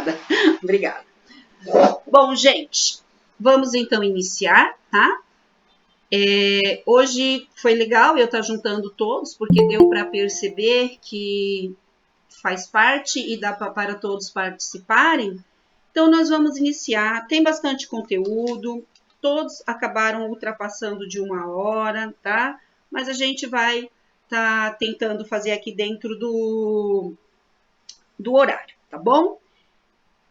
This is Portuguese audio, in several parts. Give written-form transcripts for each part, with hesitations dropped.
Obrigada, obrigada. Bom, gente, vamos então iniciar, tá? Hoje foi legal eu estar juntando todos, porque deu para perceber que faz parte e dá para todos participarem. Então, nós vamos iniciar. Tem bastante conteúdo, todos acabaram ultrapassando de 1 hora, tá? Mas a gente vai estar tentando fazer aqui dentro do horário, tá bom?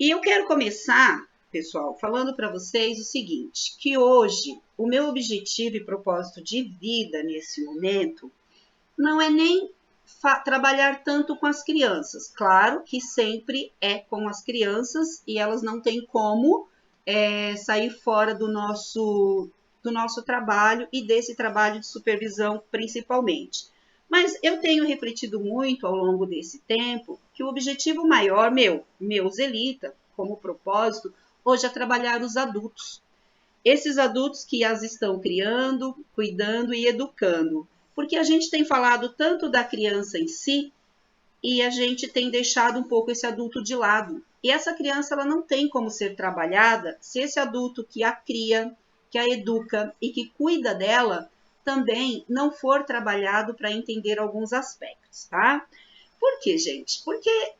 E eu quero começar, pessoal, falando para vocês o seguinte, que hoje o meu objetivo e propósito de vida nesse momento não é nem trabalhar tanto com as crianças. Claro que sempre é com as crianças e elas não têm como sair fora do nosso trabalho e desse trabalho de supervisão principalmente. Mas eu tenho refletido muito ao longo desse tempo que o objetivo maior meu Zelita, como propósito, hoje é trabalhar os adultos. Esses adultos que as estão criando, cuidando e educando. Porque a gente tem falado tanto da criança em si e a gente tem deixado um pouco esse adulto de lado. E essa criança ela não tem como ser trabalhada se esse adulto que a cria, que a educa e que cuida dela também não for trabalhado para entender alguns aspectos, tá? Por quê, gente? Porque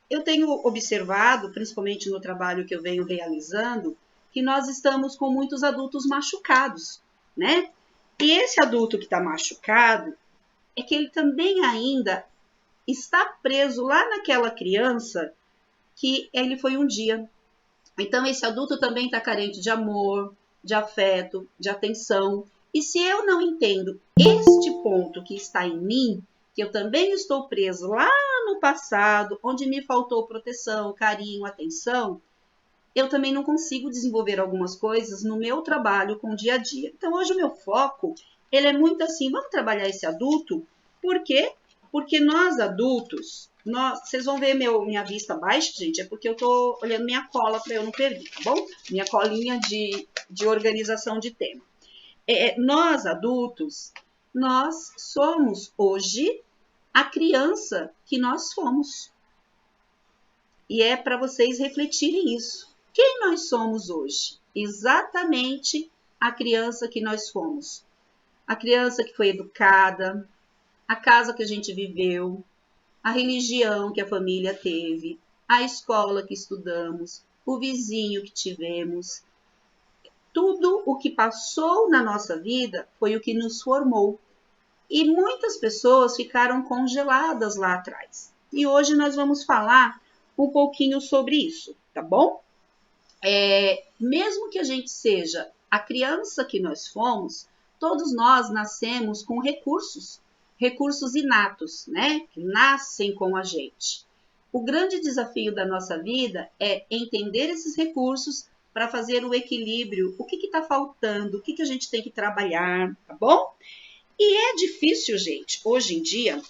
eu tenho observado, principalmente no trabalho que eu venho realizando, que nós estamos com muitos adultos machucados, né? E esse adulto que está machucado é que ele também ainda está preso lá naquela criança que ele foi um dia. Então, esse adulto também está carente de amor, de afeto, de atenção. E se eu não entendo este ponto que está em mim, que eu também estou preso lá no passado, onde me faltou proteção, carinho, atenção, eu também não consigo desenvolver algumas coisas no meu trabalho com o dia a dia. Então, hoje o meu foco, ele é muito assim, vamos trabalhar esse adulto, por quê? Porque nós adultos, vocês vão ver minha vista baixa, gente, é porque eu tô olhando minha cola para eu não perder, tá bom? Minha colinha de organização de tema. Nós adultos, nós somos hoje a criança que nós fomos. E é para vocês refletirem isso. Quem nós somos hoje? Exatamente a criança que nós fomos. A criança que foi educada, a casa que a gente viveu, a religião que a família teve, a escola que estudamos, o vizinho que tivemos. Tudo o que passou na nossa vida foi o que nos formou. E muitas pessoas ficaram congeladas lá atrás. E hoje nós vamos falar um pouquinho sobre isso, tá bom? Mesmo que a gente seja a criança que nós fomos, todos nós nascemos com recursos inatos, né? Que nascem com a gente. O grande desafio da nossa vida é entender esses recursos para fazer o equilíbrio, o que está faltando, o que a gente tem que trabalhar, tá bom? E é difícil, gente, hoje em dia,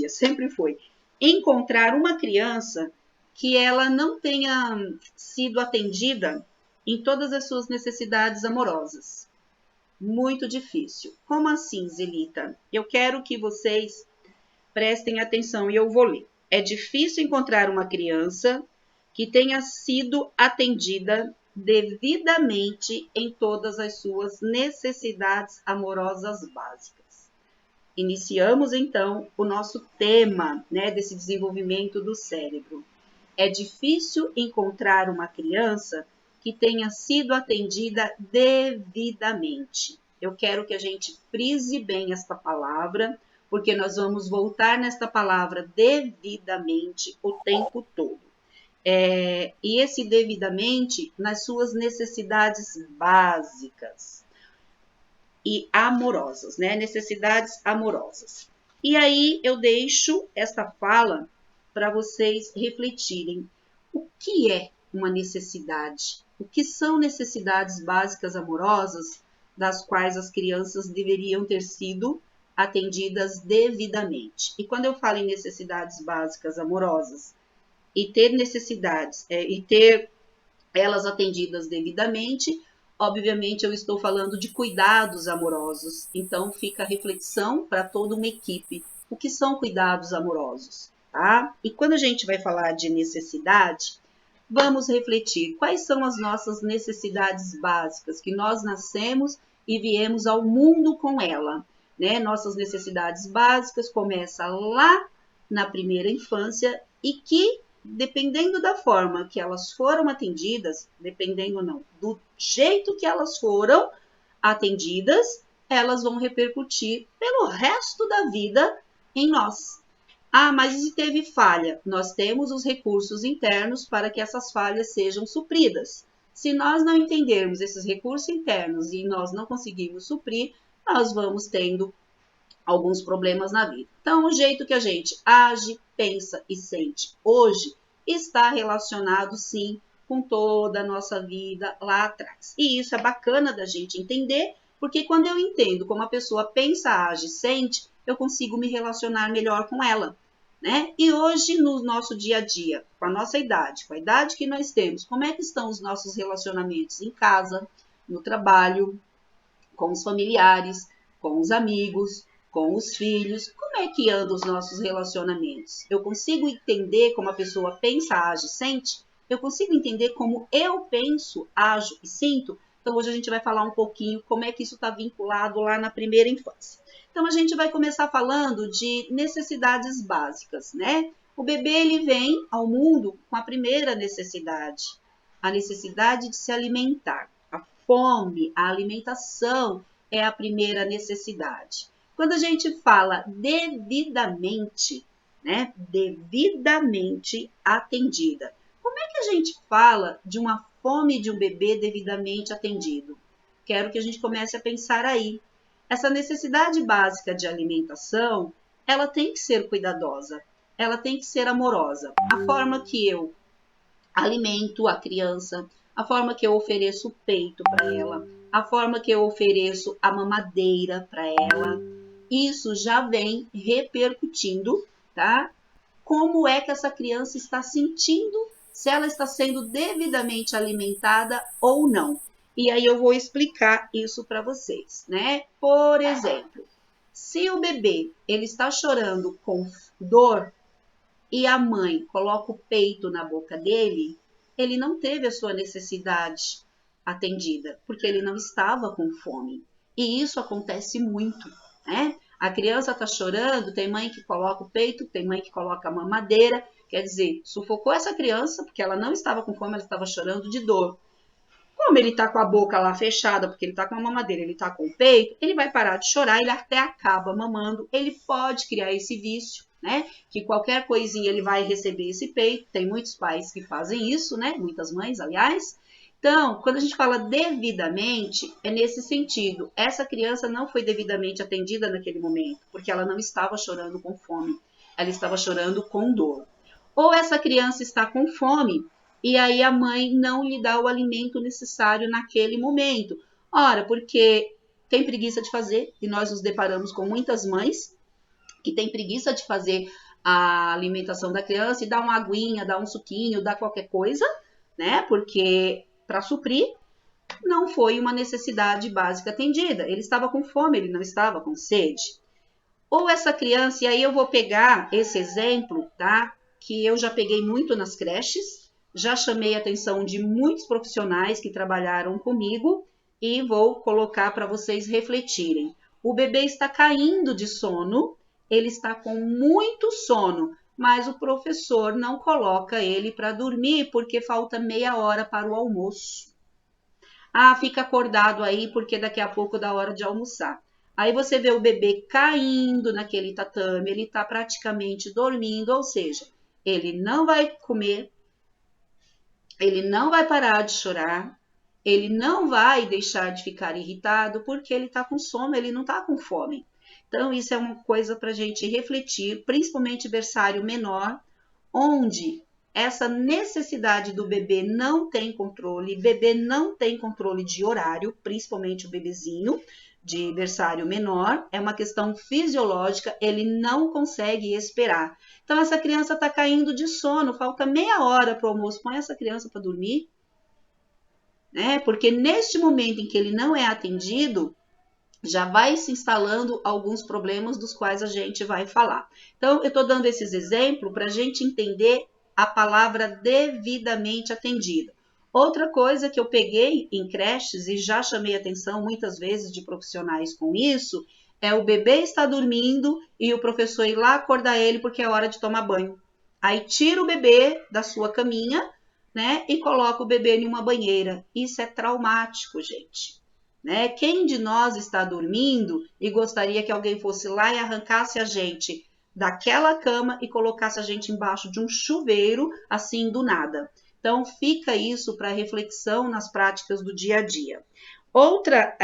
sempre foi, encontrar uma criança que ela não tenha sido atendida em todas as suas necessidades amorosas. Muito difícil. Como assim, Zelita? Eu quero que vocês prestem atenção e eu vou ler. É difícil encontrar uma criança que tenha sido atendida devidamente em todas as suas necessidades amorosas básicas. Iniciamos, então, o nosso tema, né, desse desenvolvimento do cérebro. É difícil encontrar uma criança que tenha sido atendida devidamente. Eu quero que a gente frise bem esta palavra, porque nós vamos voltar nesta palavra devidamente o tempo todo. E esse devidamente nas suas necessidades básicas e amorosas, né? Necessidades amorosas. E aí eu deixo esta fala para vocês refletirem. O que é uma necessidade? O que são necessidades básicas amorosas das quais as crianças deveriam ter sido atendidas devidamente? E quando eu falo em necessidades básicas amorosas e ter necessidades, e ter elas atendidas devidamente, obviamente eu estou falando de cuidados amorosos. Então fica a reflexão para toda uma equipe. O que são cuidados amorosos? tá? E quando a gente vai falar de necessidade, vamos refletir quais são as nossas necessidades básicas, que nós nascemos e viemos ao mundo com ela, né? Nossas necessidades básicas começam lá na primeira infância e que, dependendo da forma que elas foram atendidas, dependendo não, do jeito que elas foram atendidas, elas vão repercutir pelo resto da vida em nós. Ah, mas e se teve falha? Nós temos os recursos internos para que essas falhas sejam supridas. Se nós não entendermos esses recursos internos e nós não conseguirmos suprir, nós vamos tendo alguns problemas na vida. Então, o jeito que a gente age, pensa e sente hoje está relacionado, sim, com toda a nossa vida lá atrás. E isso é bacana da gente entender, porque quando eu entendo como a pessoa pensa, age, sente, eu consigo me relacionar melhor com ela, né? E hoje, no nosso dia a dia, com a nossa idade, com a idade que nós temos, como é que estão os nossos relacionamentos em casa, no trabalho, com os familiares, com os amigos, com os filhos? Como é que andam os nossos relacionamentos? Eu consigo entender como a pessoa pensa, age, sente? Eu consigo entender como eu penso, ajo e sinto? Então, hoje a gente vai falar um pouquinho como é que isso está vinculado lá na primeira infância. Então, a gente vai começar falando de necessidades básicas, né? O bebê, ele vem ao mundo com a primeira necessidade, a necessidade de se alimentar. A fome, a alimentação é a primeira necessidade. Quando a gente fala devidamente, né? Devidamente atendida. Como é que a gente fala de uma fome de um bebê devidamente atendido? Quero que a gente comece a pensar aí. Essa necessidade básica de alimentação, ela tem que ser cuidadosa, ela tem que ser amorosa. A forma que eu alimento a criança, a forma que eu ofereço o peito para ela, a forma que eu ofereço a mamadeira para ela, isso já vem repercutindo, tá? Como é que essa criança está sentindo, se ela está sendo devidamente alimentada ou não. E aí eu vou explicar isso para vocês, né? Por exemplo, se o bebê ele está chorando com dor e a mãe coloca o peito na boca dele, ele não teve a sua necessidade atendida, porque ele não estava com fome. E isso acontece muito, né? A criança está chorando, tem mãe que coloca o peito, tem mãe que coloca a mamadeira, quer dizer, sufocou essa criança, porque ela não estava com fome, ela estava chorando de dor. Como ele está com a boca lá fechada, porque ele está com a mamadeira, ele está com o peito, ele vai parar de chorar, ele até acaba mamando, ele pode criar esse vício, né? Que qualquer coisinha ele vai receber esse peito. Tem muitos pais que fazem isso, né? Muitas mães, aliás. Então, quando a gente fala devidamente, é nesse sentido. Essa criança não foi devidamente atendida naquele momento, porque ela não estava chorando com fome, ela estava chorando com dor. Ou essa criança está com fome, e aí a mãe não lhe dá o alimento necessário naquele momento. Ora, porque tem preguiça de fazer, e nós nos deparamos com muitas mães que têm preguiça de fazer a alimentação da criança e dá uma aguinha, dá um suquinho, dá qualquer coisa, né? Porque para suprir não foi uma necessidade básica atendida. Ele estava com fome, ele não estava com sede. Ou essa criança, e aí eu vou pegar esse exemplo, tá? Que eu já peguei muito nas creches, já chamei a atenção de muitos profissionais que trabalharam comigo e vou colocar para vocês refletirem. O bebê está caindo de sono, ele está com muito sono, mas o professor não coloca ele para dormir porque falta meia hora para o almoço. Ah, fica acordado aí porque daqui a pouco dá hora de almoçar. Aí você vê o bebê caindo naquele tatame, ele está praticamente dormindo, ou seja, ele não vai comer, ele não vai parar de chorar, ele não vai deixar de ficar irritado porque ele está com sono, ele não está com fome. Então, isso é uma coisa para a gente refletir, principalmente berçário menor, onde essa necessidade do bebê não tem controle, bebê não tem controle de horário, principalmente o bebezinho de berçário menor, é uma questão fisiológica, ele não consegue esperar. Então, essa criança está caindo de sono, falta meia hora para o almoço, põe essa criança para dormir, né? Porque neste momento em que ele não é atendido, já vai se instalando alguns problemas dos quais a gente vai falar. Então, eu estou dando esses exemplos para a gente entender a palavra devidamente atendida. Outra coisa que eu peguei em creches e já chamei atenção muitas vezes de profissionais com isso, é o bebê estar dormindo e o professor ir lá acordar ele porque é hora de tomar banho. Aí tira o bebê da sua caminha, né, e coloca o bebê em uma banheira. Isso é traumático, gente. Né? Quem de nós está dormindo e gostaria que alguém fosse lá e arrancasse a gente daquela cama e colocasse a gente embaixo de um chuveiro, assim do nada? Então, fica isso para reflexão nas práticas do dia a dia. Outra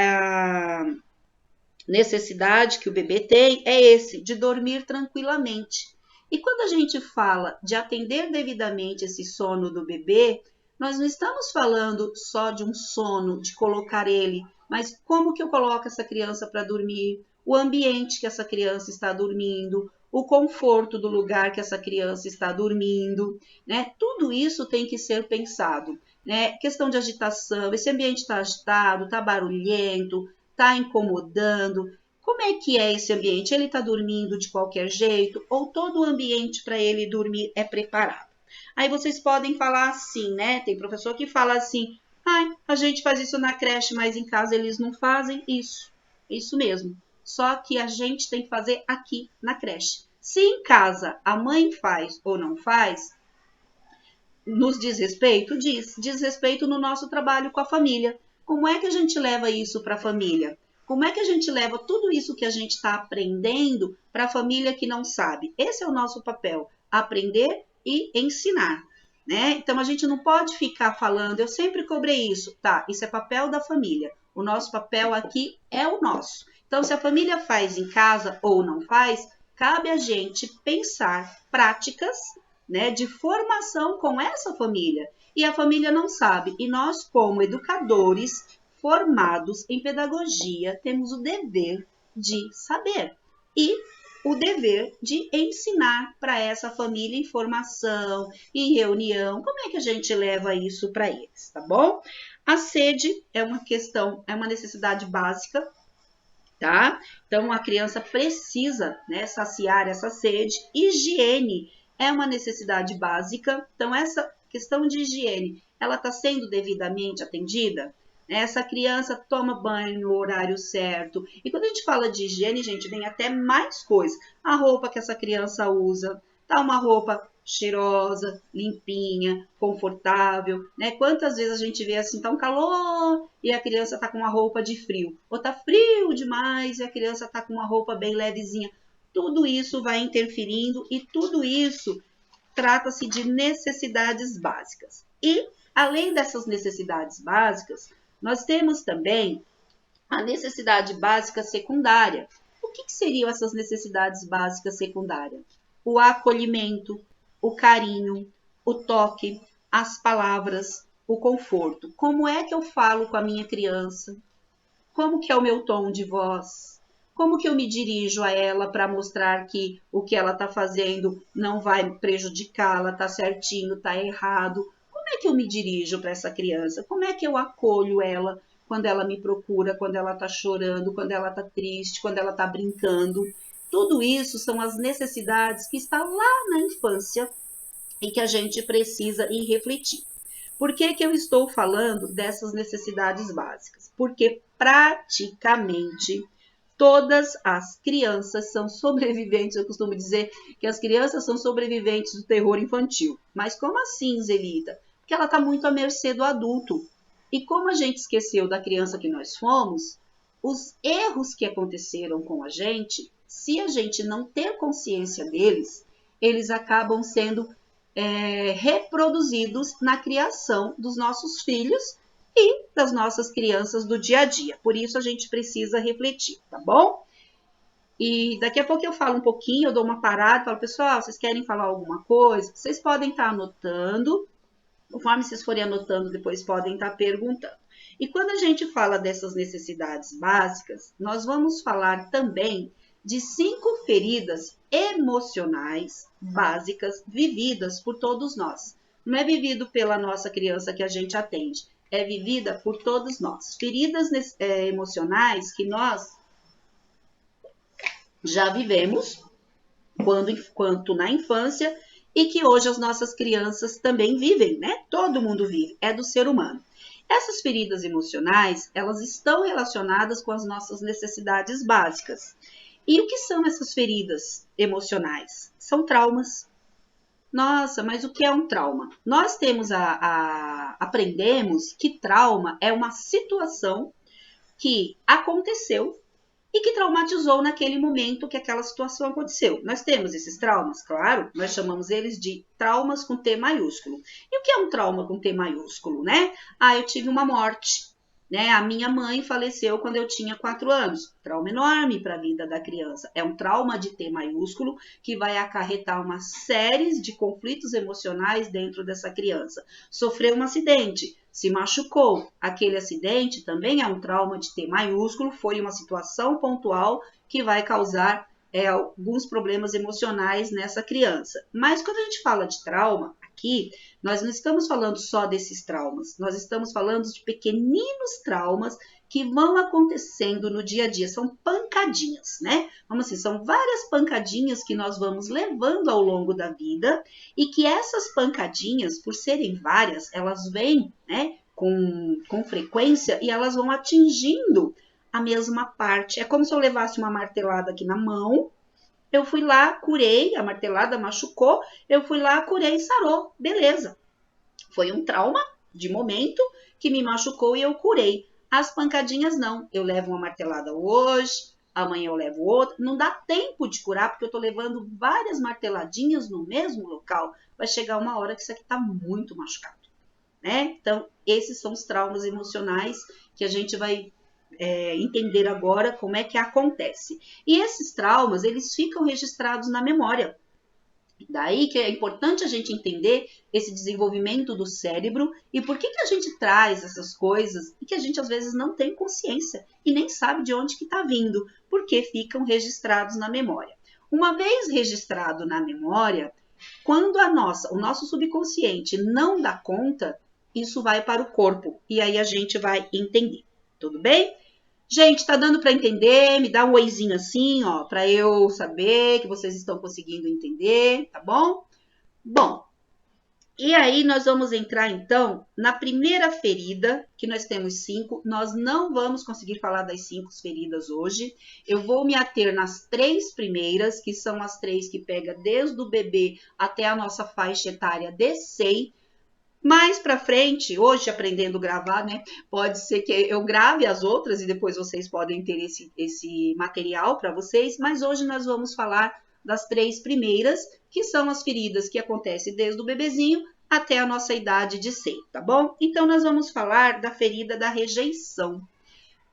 necessidade que o bebê tem é esse, de dormir tranquilamente. E quando a gente fala de atender devidamente esse sono do bebê, nós não estamos falando só de um sono, de colocar ele, mas como que eu coloco essa criança para dormir, o ambiente que essa criança está dormindo, o conforto do lugar que essa criança está dormindo, né? Tudo isso tem que ser pensado, né? Questão de agitação, esse ambiente está agitado, está barulhento, está incomodando. Como é que é esse ambiente? Ele está dormindo de qualquer jeito ou todo o ambiente para ele dormir é preparado? Aí vocês podem falar assim, né? Tem professor que fala assim, a gente faz isso na creche, mas em casa eles não fazem isso. Isso mesmo. Só que a gente tem que fazer aqui na creche. Se em casa a mãe faz ou não faz, nos diz respeito? Diz respeito no nosso trabalho com a família. Como é que a gente leva isso para a família? Como é que a gente leva tudo isso que a gente está aprendendo para a família que não sabe? Esse é o nosso papel, aprender e ensinar. Né? Então a gente não pode ficar falando, eu sempre cobrei isso, tá? Isso é papel da família. O nosso papel aqui é o nosso. Então, se a família faz em casa ou não faz, cabe a gente pensar práticas, né, de formação com essa família. E a família não sabe. E nós, como educadores formados em pedagogia, temos o dever de saber e o dever de ensinar para essa família em formação, em reunião, como é que a gente leva isso para eles, tá bom? A sede é uma questão, é uma necessidade básica, tá? Então a criança precisa, né, saciar essa sede. Higiene é uma necessidade básica. Então essa questão de higiene, ela está sendo devidamente atendida? Essa criança toma banho no horário certo. E quando a gente fala de higiene, gente, vem até mais coisas. A roupa que essa criança usa, tá uma roupa cheirosa, limpinha, confortável, né? Quantas vezes a gente vê assim, tá um calor e a criança tá com uma roupa de frio, ou tá frio demais e a criança tá com uma roupa bem levezinha. Tudo isso vai interferindo e tudo isso trata-se de necessidades básicas. E, além dessas necessidades básicas, nós temos também a necessidade básica secundária. O que seriam essas necessidades básicas secundárias? O acolhimento, o carinho, o toque, as palavras, o conforto. Como é que eu falo com a minha criança? Como que é o meu tom de voz? Como que eu me dirijo a ela para mostrar que o que ela está fazendo não vai prejudicá-la, está certinho, está errado? Como é que eu me dirijo para essa criança? Como é que eu acolho ela quando ela me procura, quando ela está chorando, quando ela está triste, quando ela está brincando? Tudo isso são as necessidades que estão lá na infância e que a gente precisa ir refletir. Por que eu estou falando dessas necessidades básicas? Porque praticamente todas as crianças são sobreviventes. Eu costumo dizer que as crianças são sobreviventes do terror infantil. Mas como assim, Zelita? Porque ela está muito à mercê do adulto. E como a gente esqueceu da criança que nós fomos, os erros que aconteceram com a gente, se a gente não ter consciência deles, eles acabam sendo reproduzidos na criação dos nossos filhos e das nossas crianças do dia a dia. Por isso a gente precisa refletir, tá bom? E daqui a pouco eu falo um pouquinho, eu dou uma parada, falo, pessoal, vocês querem falar alguma coisa? Vocês podem estar anotando, conforme vocês forem anotando, depois podem estar perguntando. E quando a gente fala dessas necessidades básicas, nós vamos falar também de 5 feridas emocionais básicas vividas por todos nós. Não é vivido pela nossa criança que a gente atende, é vivida por todos nós. Feridas emocionais que nós já vivemos quanto na infância e que hoje as nossas crianças também vivem, né? Todo mundo vive, é do ser humano. Essas feridas emocionais, elas estão relacionadas com as nossas necessidades básicas. E o que são essas feridas emocionais? São traumas. Nossa, mas o que é um trauma? Nós aprendemos que trauma é uma situação que aconteceu e que traumatizou naquele momento que aquela situação aconteceu. Nós temos esses traumas, claro, nós chamamos eles de traumas com T maiúsculo. E o que é um trauma com T maiúsculo, né? Ah, eu tive uma morte, né? A minha mãe faleceu quando eu tinha 4 anos. Trauma enorme para a vida da criança. É um trauma de T maiúsculo que vai acarretar uma série de conflitos emocionais dentro dessa criança. Sofreu um acidente, se machucou. Aquele acidente também é um trauma de T maiúsculo, foi uma situação pontual que vai causar alguns problemas emocionais nessa criança. Mas quando a gente fala de trauma, aqui, nós não estamos falando só desses traumas, nós estamos falando de pequeninos traumas que vão acontecendo no dia a dia, são pancadinhas, né? Vamos assim, são várias pancadinhas que nós vamos levando ao longo da vida e que essas pancadinhas, por serem várias, elas vêm, né, com frequência e elas vão atingindo a mesma parte. É como se eu levasse uma martelada aqui na mão, eu fui lá, curei, a martelada machucou, eu fui lá, curei e sarou, beleza. Foi um trauma de momento que me machucou e eu curei. As pancadinhas não, eu levo uma martelada hoje, amanhã eu levo outra, não dá tempo de curar porque eu tô levando várias marteladinhas no mesmo local. Vai chegar uma hora que isso aqui tá muito machucado, né? Então, esses são os traumas emocionais que a gente vai entender agora como é que acontece. E esses traumas, eles ficam registrados na memória. Daí que é importante a gente entender esse desenvolvimento do cérebro e por que a gente traz essas coisas e que a gente às vezes não tem consciência e nem sabe de onde que está vindo, porque ficam registrados na memória. Uma vez registrado na memória, quando o nosso subconsciente não dá conta, isso vai para o corpo e aí a gente vai entender. Tudo bem? Gente, tá dando para entender? Me dá um oizinho assim, ó, para eu saber que vocês estão conseguindo entender, tá bom? Bom, e aí nós vamos entrar então na primeira ferida, que nós temos 5. Nós não vamos conseguir falar das 5 feridas hoje. Eu vou me ater nas 3 primeiras, que são as 3 que pega desde o bebê até a nossa faixa etária de SEI. Mais para frente, hoje aprendendo a gravar, né? Pode ser que eu grave as outras e depois vocês podem ter esse material para vocês, mas hoje nós vamos falar das 3 primeiras, que são as feridas que acontecem desde o bebezinho até a nossa idade de SEI, tá bom? Então nós vamos falar da ferida da rejeição.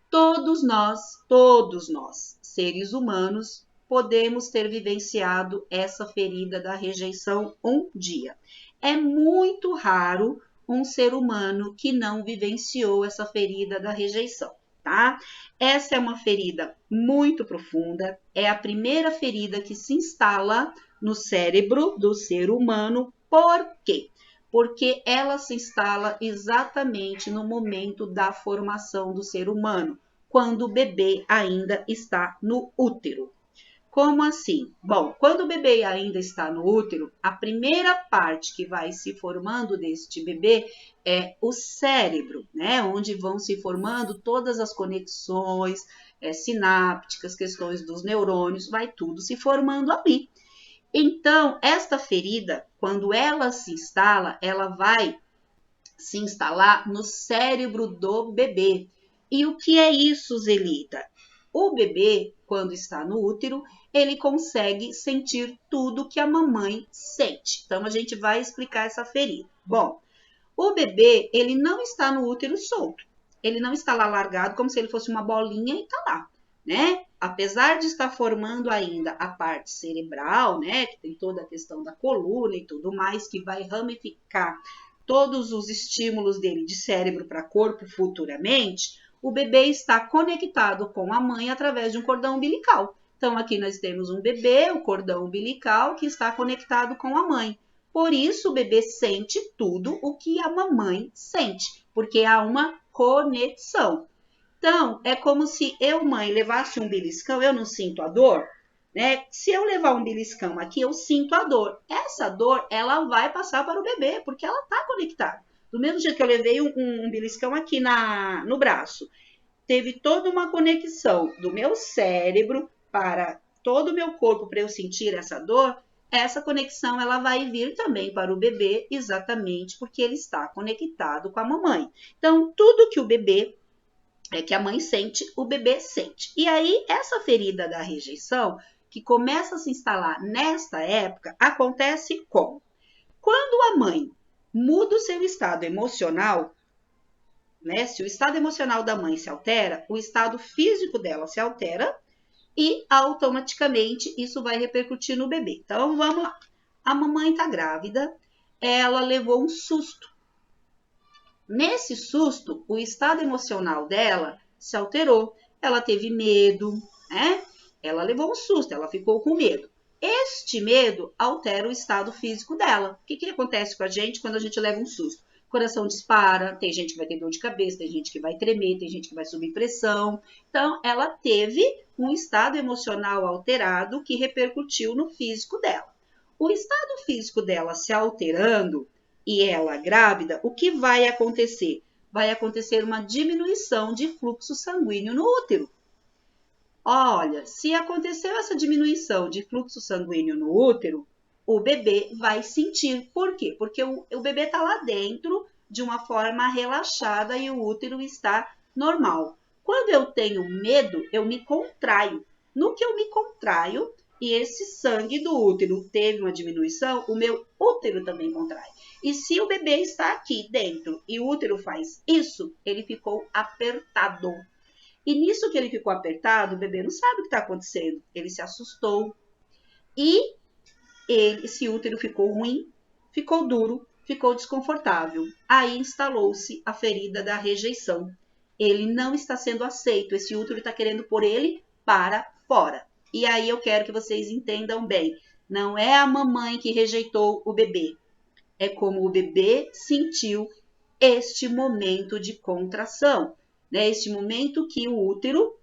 Todos nós, seres humanos, podemos ter vivenciado essa ferida da rejeição um dia. É muito raro um ser humano que não vivenciou essa ferida da rejeição, tá? Essa é uma ferida muito profunda, é a primeira ferida que se instala no cérebro do ser humano. Por quê? Porque ela se instala exatamente no momento da formação do ser humano, quando o bebê ainda está no útero. Como assim? Bom, quando o bebê ainda está no útero, a primeira parte que vai se formando deste bebê é o cérebro, né? Onde vão se formando todas as conexões sinápticas, questões dos neurônios, vai tudo se formando ali. Então, esta ferida, quando ela se instala, ela vai se instalar no cérebro do bebê. E o que é isso, Zelita? O bebê, quando está no útero, ele consegue sentir tudo que a mamãe sente. Então, a gente vai explicar essa ferida. Bom, o bebê, ele não está no útero solto. Ele não está lá largado como se ele fosse uma bolinha e está lá, né? Apesar de estar formando ainda a parte cerebral, né? Que tem toda a questão da coluna e tudo mais, que vai ramificar todos os estímulos dele de cérebro para corpo futuramente, o bebê está conectado com a mãe através de um cordão umbilical. Então, aqui nós temos um bebê, o cordão umbilical, que está conectado com a mãe. Por isso, o bebê sente tudo o que a mamãe sente, porque há uma conexão. Então, é como se eu, mãe, levasse um beliscão, eu não sinto a dor? né? Se eu levar um beliscão aqui, eu sinto a dor. Essa dor, ela vai passar para o bebê, porque ela está conectada. Do mesmo jeito que eu levei um beliscão aqui no braço, teve toda uma conexão do meu cérebro para todo o meu corpo para eu sentir essa dor. Essa conexão ela vai vir também para o bebê, exatamente porque ele está conectado com a mamãe. Então, tudo que o bebê que a mãe sente, o bebê sente. E aí, essa ferida da rejeição, que começa a se instalar nesta época, acontece como? Quando a mãe muda o seu estado emocional, né? Se o estado emocional da mãe se altera, o estado físico dela se altera e automaticamente isso vai repercutir no bebê. Então, vamos lá. A mamãe está grávida, ela levou um susto. Nesse susto, o estado emocional dela se alterou. Ela teve medo, né? Ela levou um susto, ela ficou com medo. Este medo altera o estado físico dela. O que acontece com a gente quando a gente leva um susto? O coração dispara, tem gente que vai ter dor de cabeça, tem gente que vai tremer, tem gente que vai subir pressão. Então, ela teve um estado emocional alterado que repercutiu no físico dela. O estado físico dela se alterando e ela grávida, o que vai acontecer? Vai acontecer uma diminuição de fluxo sanguíneo no útero. Olha, se aconteceu essa diminuição de fluxo sanguíneo no útero, o bebê vai sentir. Por quê? Porque o bebê está lá dentro de uma forma relaxada e o útero está normal. Quando eu tenho medo, eu me contraio. No que eu me contraio, e esse sangue do útero teve uma diminuição, o meu útero também contrai. E se o bebê está aqui dentro e o útero faz isso, ele ficou apertado. E nisso que ele ficou apertado, o bebê não sabe o que está acontecendo. Ele se assustou. E esse útero ficou ruim, ficou duro, ficou desconfortável. Aí instalou-se a ferida da rejeição. Ele não está sendo aceito. Esse útero está querendo pôr ele para fora. E aí eu quero que vocês entendam bem. Não é a mamãe que rejeitou o bebê. É como o bebê sentiu este momento de contração, né? Este momento que o útero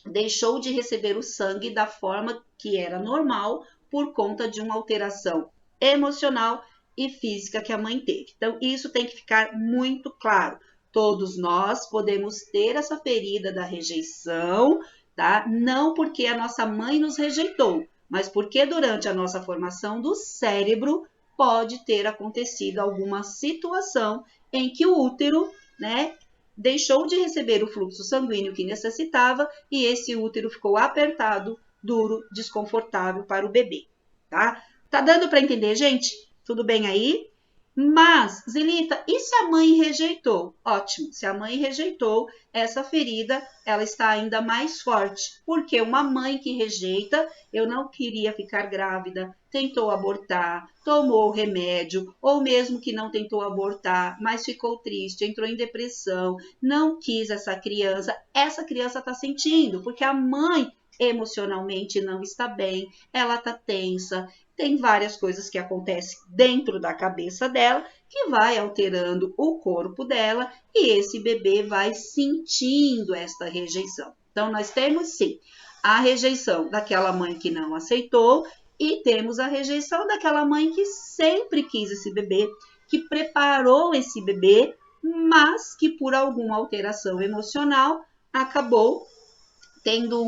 deixou de receber o sangue da forma que era normal por conta de uma alteração emocional e física que a mãe teve. Então, isso tem que ficar muito claro. Todos nós podemos ter essa ferida da rejeição, tá? Não porque a nossa mãe nos rejeitou, mas porque durante a nossa formação do cérebro pode ter acontecido alguma situação em que o útero, né, deixou de receber o fluxo sanguíneo que necessitava e esse útero ficou apertado, duro, desconfortável para o bebê, tá? Tá dando para entender, gente? Tudo bem aí? Mas, Zelita, e se a mãe rejeitou? Ótimo, se a mãe rejeitou, essa ferida, ela está ainda mais forte. Porque uma mãe que rejeita, eu não queria ficar grávida, tentou abortar, tomou remédio, ou mesmo que não tentou abortar, mas ficou triste, entrou em depressão, não quis essa criança está sentindo, porque a mãe emocionalmente não está bem, ela está tensa, tem várias coisas que acontecem dentro da cabeça dela que vai alterando o corpo dela e esse bebê vai sentindo esta rejeição. Então, nós temos sim a rejeição daquela mãe que não aceitou e temos a rejeição daquela mãe que sempre quis esse bebê, que preparou esse bebê, mas que por alguma alteração emocional acabou tendo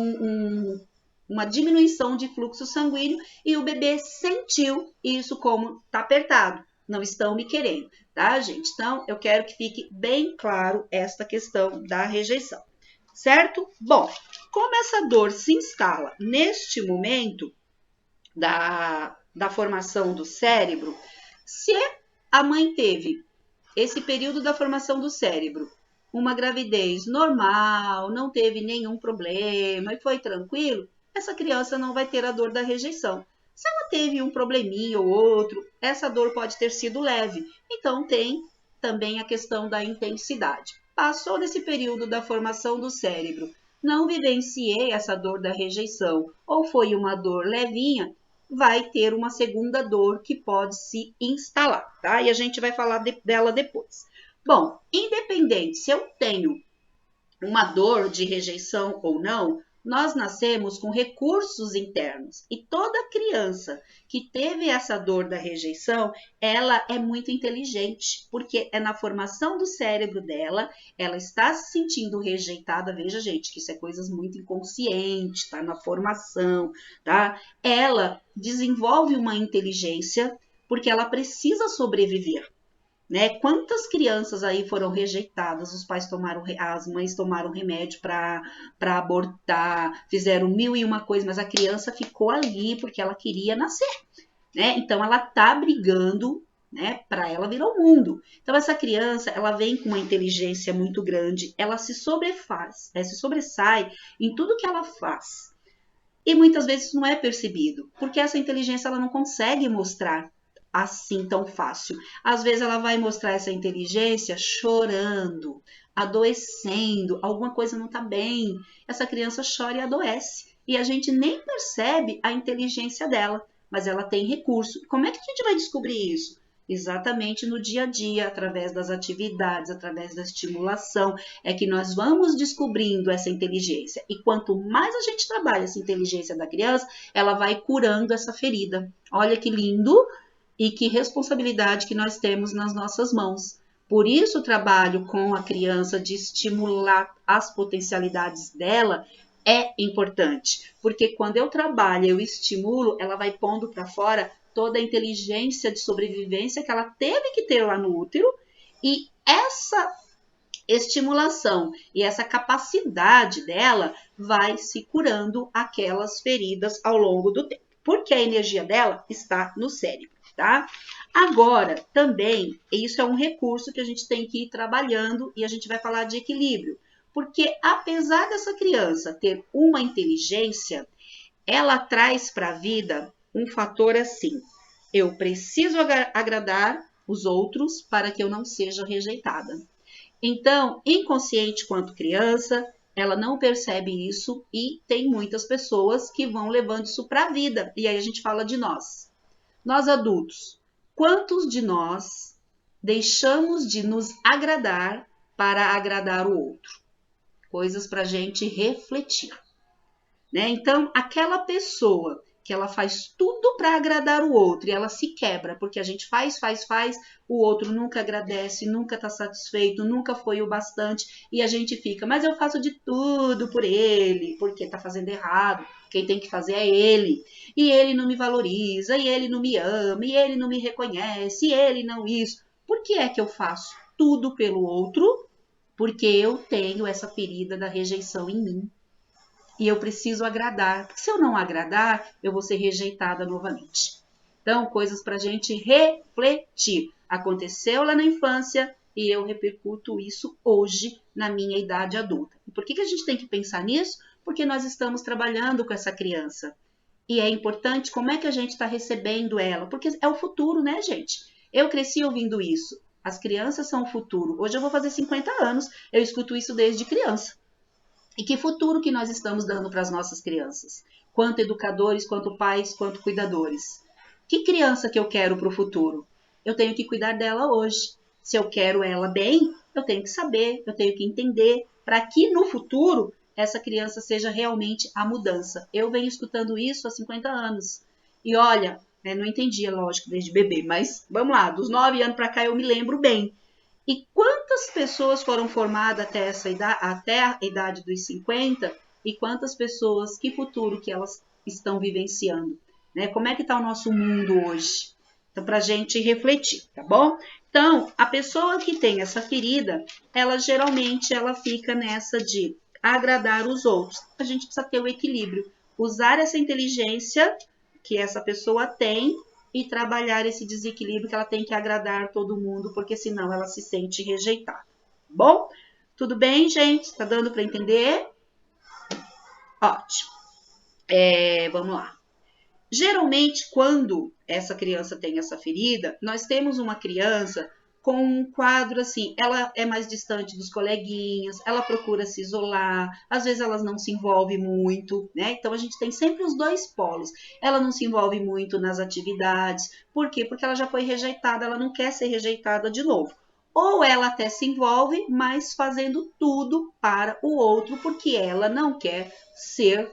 uma diminuição de fluxo sanguíneo e o bebê sentiu isso como tá apertado, não estão me querendo, tá, gente? Então, eu quero que fique bem claro esta questão da rejeição, certo? Bom, como essa dor se instala neste momento da formação do cérebro, se a mãe teve esse período da formação do cérebro uma gravidez normal, não teve nenhum problema e foi tranquilo, essa criança não vai ter a dor da rejeição. Se ela teve um probleminha ou outro, essa dor pode ter sido leve. Então, tem também a questão da intensidade. Passou desse período da formação do cérebro, não vivenciei essa dor da rejeição ou foi uma dor levinha, vai ter uma segunda dor que pode se instalar, tá? E a gente vai falar dela depois. Bom, independente se eu tenho uma dor de rejeição ou não, Nós nascemos com recursos internos e toda criança que teve essa dor da rejeição, ela é muito inteligente, porque é na formação do cérebro dela, ela está se sentindo rejeitada. Veja, gente, que isso é coisas muito inconscientes, tá? Na formação, tá? Ela desenvolve uma inteligência porque ela precisa sobreviver. Né? Quantas crianças aí foram rejeitadas, os pais tomaram, as mães tomaram remédio para abortar, fizeram mil e uma coisas, mas a criança ficou ali porque ela queria nascer, né? Então ela tá brigando, né, para ela vir ao mundo. Então essa criança, ela vem com uma inteligência muito grande, ela se sobressai em tudo que ela faz. E muitas vezes não é percebido, porque essa inteligência ela não consegue mostrar assim tão fácil. Às vezes ela vai mostrar essa inteligência chorando, adoecendo, alguma coisa não está bem. Essa criança chora e adoece. E a gente nem percebe a inteligência dela, mas ela tem recurso. Como é que a gente vai descobrir isso? Exatamente no dia a dia, através das atividades, através da estimulação, é que nós vamos descobrindo essa inteligência. E quanto mais a gente trabalha essa inteligência da criança, ela vai curando essa ferida. Olha que lindo e que responsabilidade que nós temos nas nossas mãos. Por isso o trabalho com a criança de estimular as potencialidades dela é importante, porque quando eu trabalho, eu estimulo, ela vai pondo para fora toda a inteligência de sobrevivência que ela teve que ter lá no útero, e essa estimulação e essa capacidade dela vai se curando aquelas feridas ao longo do tempo, porque a energia dela está no cérebro, tá? Agora, também, isso é um recurso que a gente tem que ir trabalhando e a gente vai falar de equilíbrio, porque apesar dessa criança ter uma inteligência, ela traz para a vida um fator assim: eu preciso agradar os outros para que eu não seja rejeitada. Então, inconsciente quanto criança, ela não percebe isso e tem muitas pessoas que vão levando isso para a vida. E aí a gente fala de nós. Nós adultos, quantos de nós deixamos de nos agradar para agradar o outro? Coisas para a gente refletir. Né? Então, aquela pessoa que ela faz tudo para agradar o outro e ela se quebra, porque a gente faz, o outro nunca agradece, nunca está satisfeito, nunca foi o bastante, e a gente fica, mas eu faço de tudo por ele, porque está fazendo errado, quem tem que fazer é ele, e ele não me valoriza, e ele não me ama, e ele não me reconhece, e ele não isso. Por que é que eu faço tudo pelo outro? Porque eu tenho essa ferida da rejeição em mim. E eu preciso agradar, porque se eu não agradar, eu vou ser rejeitada novamente. Então, coisas para a gente refletir. Aconteceu lá na infância e eu repercuto isso hoje na minha idade adulta. E por que a gente tem que pensar nisso? Porque nós estamos trabalhando com essa criança. E é importante como é que a gente está recebendo ela, porque é o futuro, né, gente? Eu cresci ouvindo isso. As crianças são o futuro. Hoje eu vou fazer 50 anos, eu escuto isso desde criança. E que futuro que nós estamos dando para as nossas crianças? Quanto educadores, quanto pais, quanto cuidadores. Que criança que eu quero para o futuro? Eu tenho que cuidar dela hoje. Se eu quero ela bem, eu tenho que saber, eu tenho que entender, para que no futuro essa criança seja realmente a mudança. Eu venho escutando isso há 50 anos. E olha, não entendia, lógico, desde bebê, mas vamos lá, dos 9 anos para cá eu me lembro bem. E quantas pessoas foram formadas até a idade dos 50 e quantas pessoas, que futuro que elas estão vivenciando? Né? Como é que está o nosso mundo hoje? Então, para a gente refletir, tá bom? Então, a pessoa que tem essa ferida, ela geralmente fica nessa de agradar os outros. A gente precisa ter o equilíbrio, usar essa inteligência que essa pessoa tem e trabalhar esse desequilíbrio que ela tem que agradar todo mundo, porque senão ela se sente rejeitada. Bom? Tudo bem, gente? Tá dando para entender? Ótimo. Vamos lá. Geralmente, quando essa criança tem essa ferida, nós temos uma criança com um quadro assim, ela é mais distante dos coleguinhas, ela procura se isolar, às vezes ela não se envolve muito, né? Então a gente tem sempre os dois polos. Ela não se envolve muito nas atividades, por quê? Porque ela já foi rejeitada, ela não quer ser rejeitada de novo. ou ela até se envolve, mas fazendo tudo para o outro, porque ela não quer ser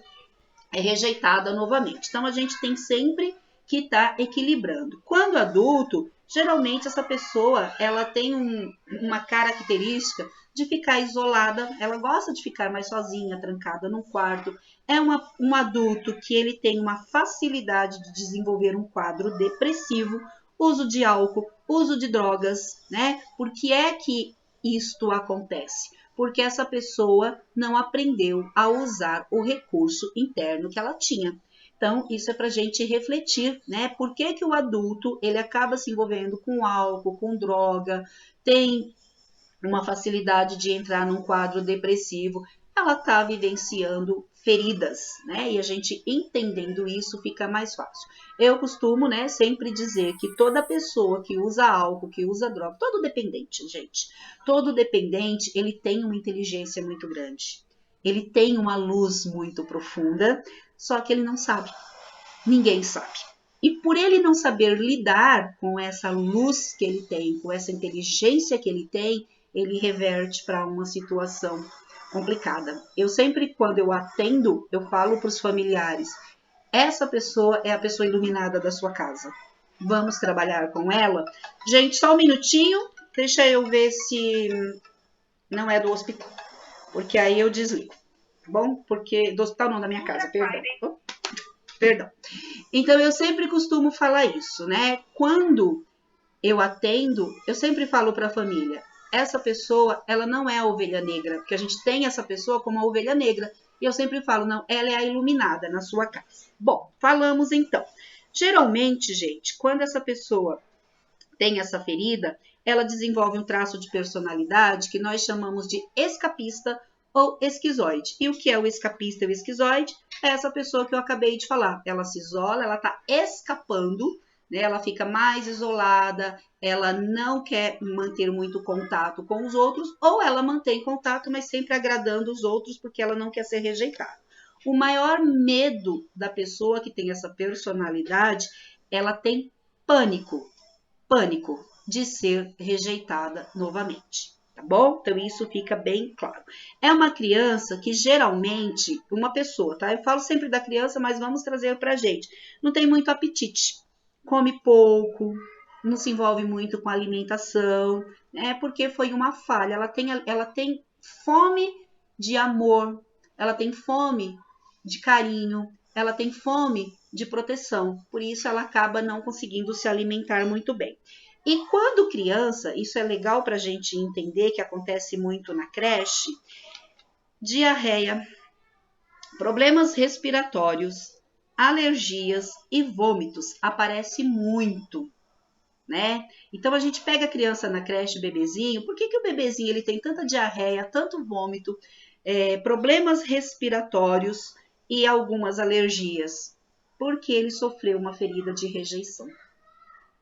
rejeitada novamente. Então, a gente tem sempre que estar equilibrando. Quando adulto, geralmente essa pessoa ela tem uma característica de ficar isolada, ela gosta de ficar mais sozinha, trancada num quarto. É um adulto que ele tem uma facilidade de desenvolver um quadro depressivo, uso de álcool, uso de drogas, né? Por que é que isto acontece? Porque essa pessoa não aprendeu a usar o recurso interno que ela tinha. Então, isso é para a gente refletir, né? Por que que o adulto ele acaba se envolvendo com álcool, com droga, tem uma facilidade de entrar num quadro depressivo, ela está vivenciando feridas, né? E a gente entendendo isso fica mais fácil. Eu costumo, né, sempre dizer que toda pessoa que usa álcool, que usa droga, todo dependente, gente, todo dependente, ele tem uma inteligência muito grande. Ele tem uma luz muito profunda, só que ele não sabe. Ninguém sabe. E por ele não saber lidar com essa luz que ele tem, com essa inteligência que ele tem, ele reverte para uma situação complicada. Eu sempre, quando eu atendo, eu falo para os familiares, essa pessoa é a pessoa iluminada da sua casa. Vamos trabalhar com ela? Gente, só um minutinho, deixa eu ver se não é do hospital, porque aí eu desligo, tá bom? Porque do hospital não, da minha casa, perdão. Perdão. Então, eu sempre costumo falar isso, né? Quando eu atendo, eu sempre falo para a família, essa pessoa, ela não é a ovelha negra, porque a gente tem essa pessoa como a ovelha negra, e eu sempre falo, não, ela é a iluminada na sua casa. Bom, falamos então. Geralmente, gente, quando essa pessoa tem essa ferida, ela desenvolve um traço de personalidade que nós chamamos de escapista ou esquizoide. E o que é o escapista e o esquizoide? É essa pessoa que eu acabei de falar. Ela se isola, ela está escapando, né? Ela fica mais isolada, ela não quer manter muito contato com os outros, ou ela mantém contato, mas sempre agradando os outros porque ela não quer ser rejeitada. O maior medo da pessoa que tem essa personalidade, ela tem pânico de ser rejeitada novamente, tá bom? Então isso fica bem claro. É uma criança que geralmente, uma pessoa, tá? Eu falo sempre da criança, mas vamos trazer pra gente. Não tem muito apetite, come pouco, não se envolve muito com alimentação, né? Porque foi uma falha. Ela tem fome de amor, ela tem fome de carinho, ela tem fome de proteção, por isso ela acaba não conseguindo se alimentar muito bem. E quando criança, isso é legal para a gente entender que acontece muito na creche, diarreia, problemas respiratórios, alergias e vômitos aparece muito, né? Então a gente pega a criança na creche, bebezinho, por que o bebezinho ele tem tanta diarreia, tanto vômito, problemas respiratórios e algumas alergias? Porque ele sofreu uma ferida de rejeição.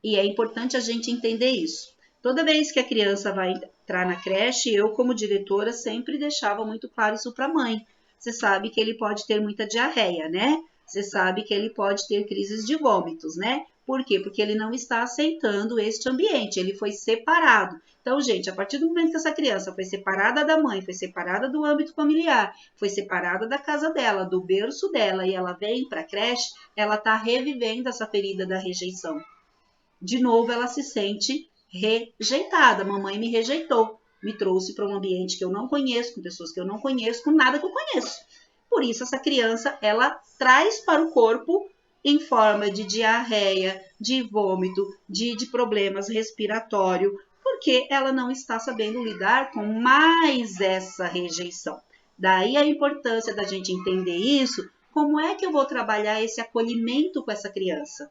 E é importante a gente entender isso. Toda vez que a criança vai entrar na creche, eu, como diretora, sempre deixava muito claro isso para a mãe. Você sabe que ele pode ter muita diarreia, né? Você sabe que ele pode ter crises de vômitos, né? Por quê? Porque ele não está aceitando este ambiente, ele foi separado. Então, gente, a partir do momento que essa criança foi separada da mãe, foi separada do âmbito familiar, foi separada da casa dela, do berço dela, e ela vem para a creche, ela está revivendo essa ferida da rejeição. De novo, ela se sente rejeitada. Mamãe me rejeitou, me trouxe para um ambiente que eu não conheço, com pessoas que eu não conheço, com nada que eu conheço. Por isso, essa criança, ela traz para o corpo em forma de diarreia, de vômito, de problemas respiratórios, porque ela não está sabendo lidar com mais essa rejeição. Daí a importância da gente entender isso, como é que eu vou trabalhar esse acolhimento com essa criança?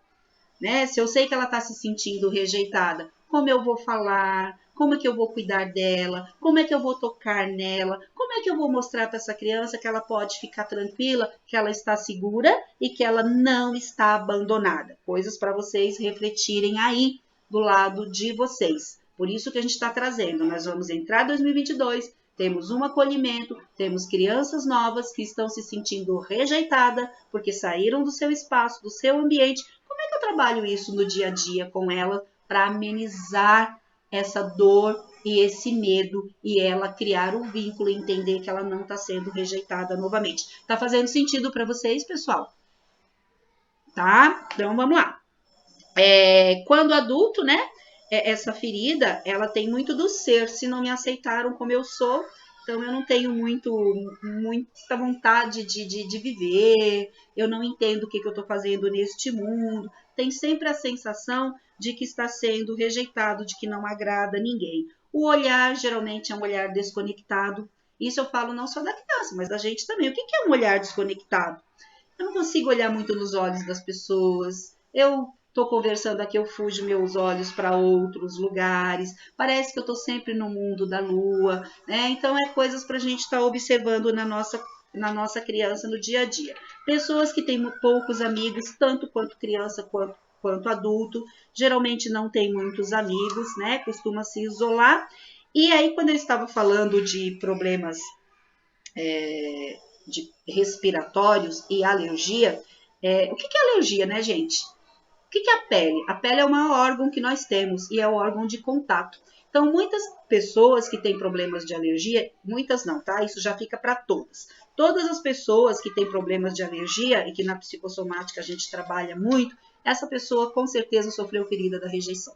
Né? Se eu sei que ela está se sentindo rejeitada, como eu vou falar? Como é que eu vou cuidar dela? Como é que eu vou tocar nela? Como é que eu vou mostrar para essa criança que ela pode ficar tranquila, que ela está segura e que ela não está abandonada? Coisas para vocês refletirem aí do lado de vocês. Por isso que a gente está trazendo. Nós vamos entrar em 2022, temos um acolhimento, temos crianças novas que estão se sentindo rejeitadas porque saíram do seu espaço, do seu ambiente. Como é que eu trabalho isso no dia a dia com ela para amenizar essa dor e esse medo e ela criar um vínculo e entender que ela não está sendo rejeitada novamente. Tá fazendo sentido para vocês, pessoal? Tá? Então vamos lá. Quando adulto, né? Essa ferida, ela tem muito do ser. Se não me aceitaram como eu sou, então eu não tenho muita vontade de viver. Eu não entendo o que eu estou fazendo neste mundo. Tem sempre a sensação de que está sendo rejeitado, de que não agrada a ninguém. O olhar geralmente é um olhar desconectado. Isso eu falo não só da criança, mas da gente também. O que é um olhar desconectado? Eu não consigo olhar muito nos olhos das pessoas. Eu estou conversando aqui, eu fujo meus olhos para outros lugares. Parece que eu estou sempre no mundo da lua, né? Então, coisas para a gente estar observando na nossa criança no dia a dia. Pessoas que têm poucos amigos, tanto quanto criança quanto adulto, geralmente não tem muitos amigos, né? Costuma se isolar. E aí, quando eu estava falando de problemas de respiratórios e alergia, o que é alergia, né, gente? O que é a pele? A pele é o maior órgão que nós temos e é o órgão de contato. Então, muitas pessoas que têm problemas de alergia, muitas não, tá? Isso já fica para todas. Todas as pessoas que têm problemas de alergia e que na psicossomática a gente trabalha muito, essa pessoa com certeza sofreu ferida da rejeição.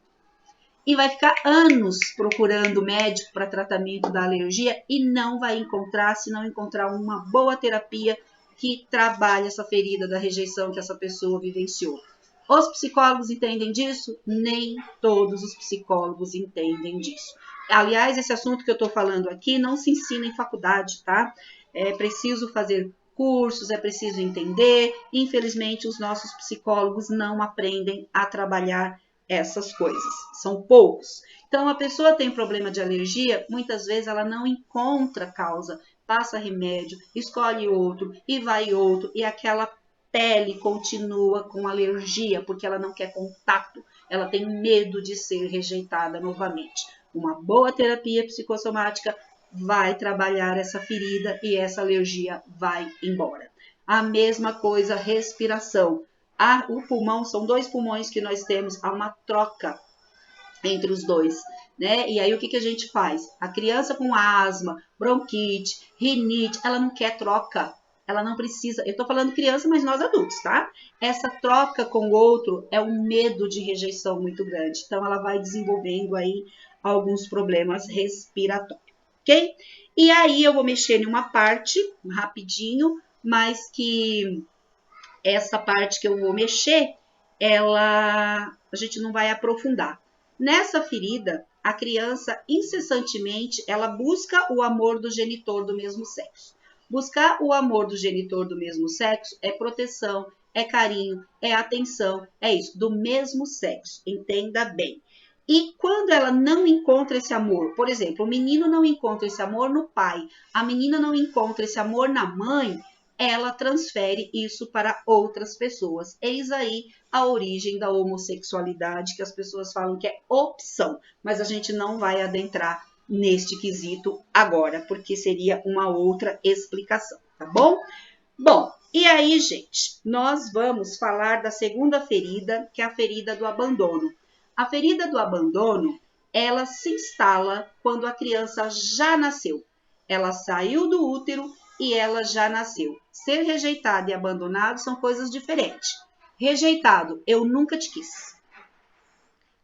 E vai ficar anos procurando médico para tratamento da alergia e não vai encontrar, se não encontrar uma boa terapia que trabalhe essa ferida da rejeição que essa pessoa vivenciou. Os psicólogos entendem disso? Nem todos os psicólogos entendem disso. Aliás, esse assunto que eu estou falando aqui não se ensina em faculdade, tá? É preciso fazer cursos, é preciso entender. Infelizmente, os nossos psicólogos não aprendem a trabalhar essas coisas. São poucos. Então, a pessoa tem problema de alergia, muitas vezes ela não encontra causa, passa remédio, escolhe outro e vai outro, e aquela pele continua com alergia, porque ela não quer contato, ela tem medo de ser rejeitada novamente. Uma boa terapia psicossomática vai trabalhar essa ferida e essa alergia vai embora. A mesma coisa, respiração. O pulmão, são 2 pulmões que nós temos, há uma troca entre os dois, né? E aí o que a gente faz? A criança com asma, bronquite, rinite, ela não quer troca, ela não precisa. Eu tô falando criança, mas nós adultos, tá? Essa troca com o outro é um medo de rejeição muito grande. Então ela vai desenvolvendo aí alguns problemas respiratórios, ok? E aí eu vou mexer em uma parte rapidinho, mas que essa parte que eu vou mexer, a gente não vai aprofundar. Nessa ferida, a criança incessantemente ela busca o amor do genitor do mesmo sexo. Buscar o amor do genitor do mesmo sexo é proteção, é carinho, é atenção, é isso, do mesmo sexo, entenda bem. E quando ela não encontra esse amor, por exemplo, o menino não encontra esse amor no pai, a menina não encontra esse amor na mãe, ela transfere isso para outras pessoas. Eis aí a origem da homossexualidade, que as pessoas falam que é opção, mas a gente não vai adentrar neste quesito agora, porque seria uma outra explicação, tá bom? Bom, e aí, gente, nós vamos falar da segunda ferida, que é a ferida do abandono. A ferida do abandono, ela se instala quando a criança já nasceu. Ela saiu do útero e ela já nasceu. Ser rejeitado e abandonado são coisas diferentes. Rejeitado, eu nunca te quis.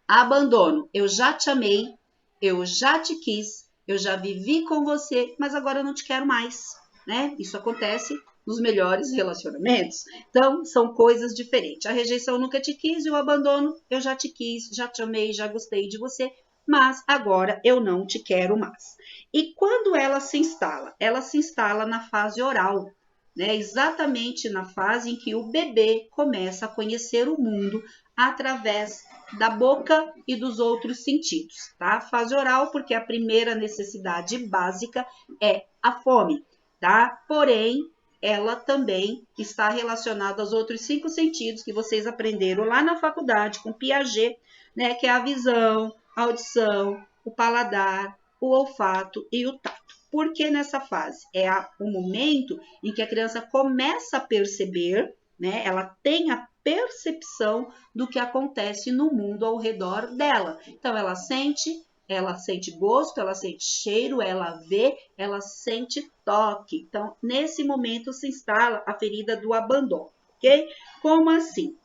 Abandono, eu já te amei, eu já te quis, eu já vivi com você, mas agora eu não te quero mais, né? Isso acontece nos melhores relacionamentos. Então, são coisas diferentes. A rejeição nunca te quis e o abandono, eu já te quis, já te amei, já gostei de você, mas agora eu não te quero mais. E quando ela se instala? Ela se instala na fase oral, né? Exatamente na fase em que o bebê começa a conhecer o mundo através da boca e dos outros sentidos, tá? Fase oral, porque a primeira necessidade básica é a fome, tá? Porém, ela também está relacionada aos outros 5 sentidos que vocês aprenderam lá na faculdade com Piaget, né? Que é a visão, a audição, o paladar, o olfato e o tato. Porque nessa fase é o momento em que a criança começa a perceber, né? Ela tem a percepção do que acontece no mundo ao redor dela. Então, ela sente, ela sente gosto, ela sente cheiro, ela vê, ela sente toque. Então, nesse momento se instala a ferida do abandono, ok? Como assim?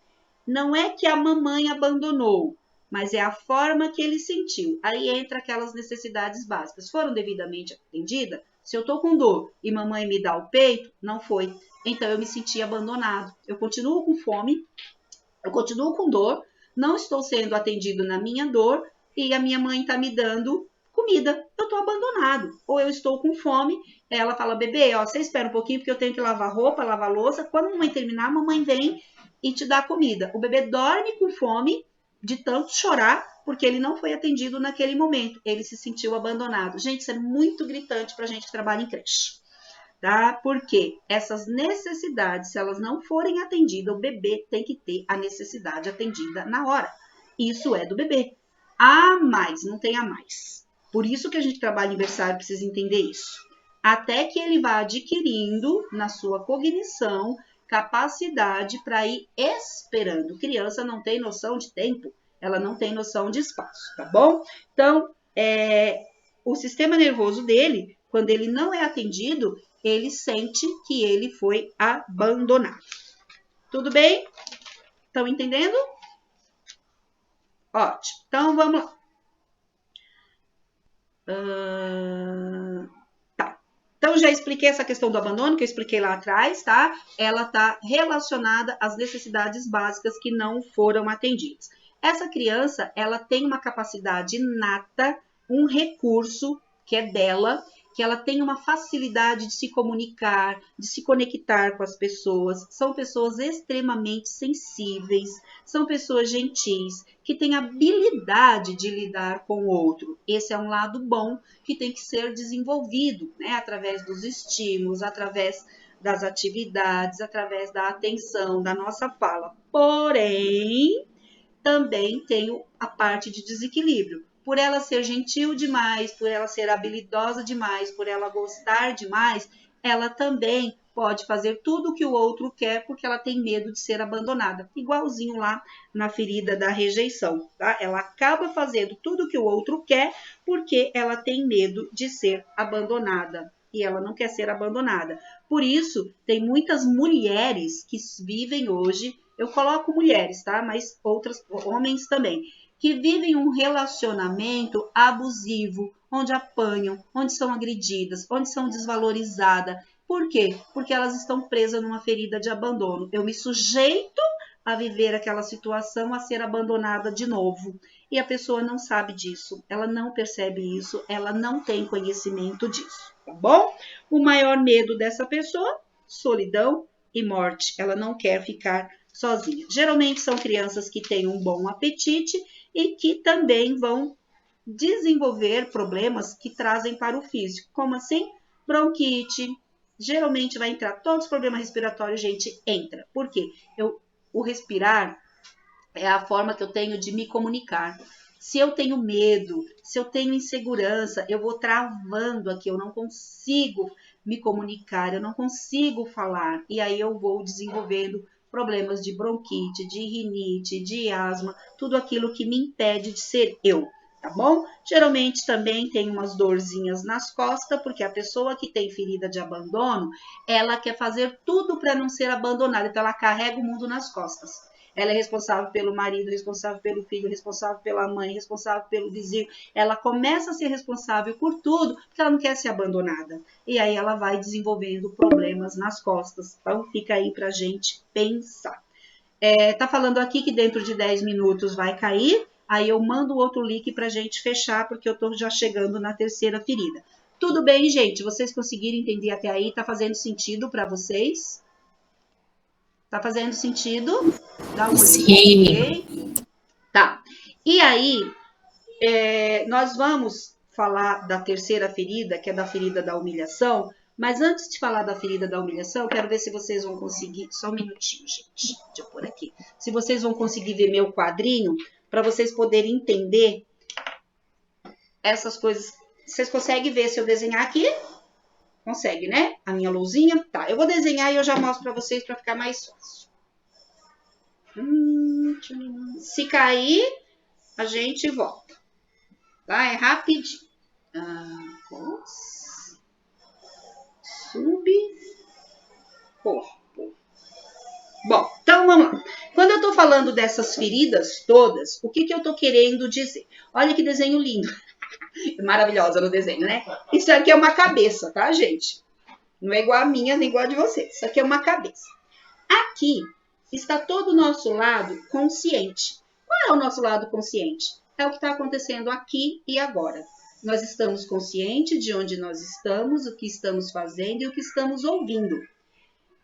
Não é que a mamãe abandonou, mas é a forma que ele sentiu. Aí entra aquelas necessidades básicas. Foram devidamente atendidas? Se eu tô com dor e mamãe me dá o peito, não foi. Então eu me senti abandonado. Eu continuo com fome, eu continuo com dor, não estou sendo atendido na minha dor e a minha mãe está me dando comida. Eu estou abandonado. Ou eu estou com fome, ela fala, bebê, ó, você espera um pouquinho porque eu tenho que lavar roupa, lavar louça. Quando a mamãe terminar, a mamãe vem e te dá comida. O bebê dorme com fome de tanto chorar porque ele não foi atendido naquele momento. Ele se sentiu abandonado. Gente, isso é muito gritante para a gente que trabalha em creche. Tá? Porque essas necessidades, se elas não forem atendidas, o bebê tem que ter a necessidade atendida na hora. Isso é do bebê. A mais, não tem a mais. Por isso que a gente trabalha em berçário, precisa entender isso. Até que ele vá adquirindo na sua cognição capacidade para ir esperando. Criança não tem noção de tempo, ela não tem noção de espaço, tá bom? Então, o sistema nervoso dele, quando ele não é atendido, ele sente que ele foi abandonado. Tudo bem? Estão entendendo? Ótimo. Então, vamos lá. Tá. Então, já expliquei essa questão do abandono, que eu expliquei lá atrás, tá? Ela está relacionada às necessidades básicas que não foram atendidas. Essa criança, ela tem uma capacidade inata, um recurso que é dela, que ela tem uma facilidade de se comunicar, de se conectar com as pessoas. São pessoas extremamente sensíveis, são pessoas gentis, que têm habilidade de lidar com o outro. Esse é um lado bom que tem que ser desenvolvido, né? Através dos estímulos, através das atividades, através da atenção, da nossa fala. Porém, também tem a parte de desequilíbrio. Por ela ser gentil demais, por ela ser habilidosa demais, por ela gostar demais, ela também pode fazer tudo o que o outro quer porque ela tem medo de ser abandonada. Igualzinho lá na ferida da rejeição, tá? Ela acaba fazendo tudo o que o outro quer porque ela tem medo de ser abandonada. E ela não quer ser abandonada. Por isso, tem muitas mulheres que vivem hoje, eu coloco mulheres, tá? Mas outros homens também, que vivem um relacionamento abusivo, onde apanham, onde são agredidas, onde são desvalorizadas. Por quê? Porque elas estão presas numa ferida de abandono. Eu me sujeito a viver aquela situação, a ser abandonada de novo. E a pessoa não sabe disso, ela não percebe isso, ela não tem conhecimento disso, tá bom? O maior medo dessa pessoa, solidão e morte. Ela não quer ficar sozinha. Geralmente são crianças que têm um bom apetite e que também vão desenvolver problemas que trazem para o físico. Como assim? Bronquite. Geralmente vai entrar todos os problemas respiratórios, gente, entra. Por quê? O respirar é a forma que eu tenho de me comunicar. Se eu tenho medo, se eu tenho insegurança, eu vou travando aqui, eu não consigo me comunicar, eu não consigo falar. E aí eu vou desenvolvendo problemas de bronquite, de rinite, de asma, tudo aquilo que me impede de ser eu, tá bom? Geralmente também tem umas dorzinhas nas costas, porque a pessoa que tem ferida de abandono, ela quer fazer tudo para não ser abandonada, então ela carrega o mundo nas costas. Ela é responsável pelo marido, responsável pelo filho, responsável pela mãe, responsável pelo vizinho. Ela começa a ser responsável por tudo porque ela não quer ser abandonada. E aí ela vai desenvolvendo problemas nas costas. Então fica aí pra gente pensar. Tá falando aqui que dentro de 10 minutos vai cair. Aí eu mando outro link pra gente fechar, porque eu tô já chegando na terceira ferida. Tudo bem, gente? Vocês conseguiram entender até aí? Tá fazendo sentido para vocês? Tá fazendo sentido? Dá um olhinho, ok? Tá. E aí, nós vamos falar da terceira ferida, que é da ferida da humilhação. Mas antes de falar da ferida da humilhação, quero ver se vocês vão conseguir... Só um minutinho, gente. Deixa eu pôr aqui. Se vocês vão conseguir ver meu quadrinho, para vocês poderem entender essas coisas. Vocês conseguem ver se eu desenhar aqui? Consegue, né? A minha luzinha. Tá, eu vou desenhar e eu já mostro para vocês para ficar mais fácil. Se cair, a gente volta. tá? É rapidinho. Subcorpo. Bom, então vamos lá. Quando eu tô falando dessas feridas todas, o que eu tô querendo dizer? Olha que desenho lindo. Maravilhosa no desenho, né? Isso aqui é uma cabeça, tá, gente? Não é igual a minha, nem igual a de vocês. Isso aqui é uma cabeça. Aqui está todo o nosso lado consciente. Qual é o nosso lado consciente? É o que está acontecendo aqui e agora. Nós estamos conscientes de onde nós estamos, o que estamos fazendo e o que estamos ouvindo.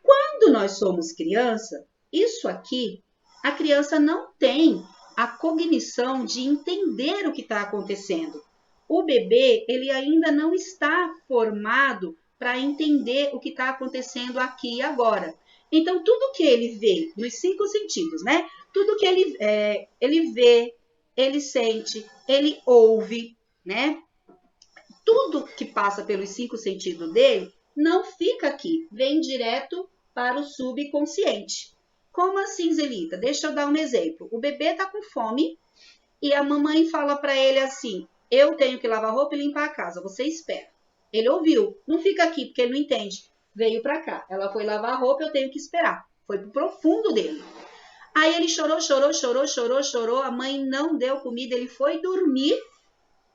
Quando nós somos criança, isso aqui, a criança não tem a cognição de entender o que está acontecendo. O bebê, ele ainda não está formado para entender o que está acontecendo aqui e agora. Então, tudo que ele vê, nos 5 sentidos, né? Tudo que ele vê, ele sente, ele ouve, né? Tudo que passa pelos 5 sentidos dele não fica aqui, vem direto para o subconsciente. Como assim, Zelita? Deixa eu dar um exemplo. O bebê está com fome e a mamãe fala para ele assim: eu tenho que lavar roupa e limpar a casa, você espera. Ele ouviu, não fica aqui porque ele não entende. Veio para cá, ela foi lavar a roupa, eu tenho que esperar. Foi pro profundo dele. Aí ele chorou, a mãe não deu comida, ele foi dormir,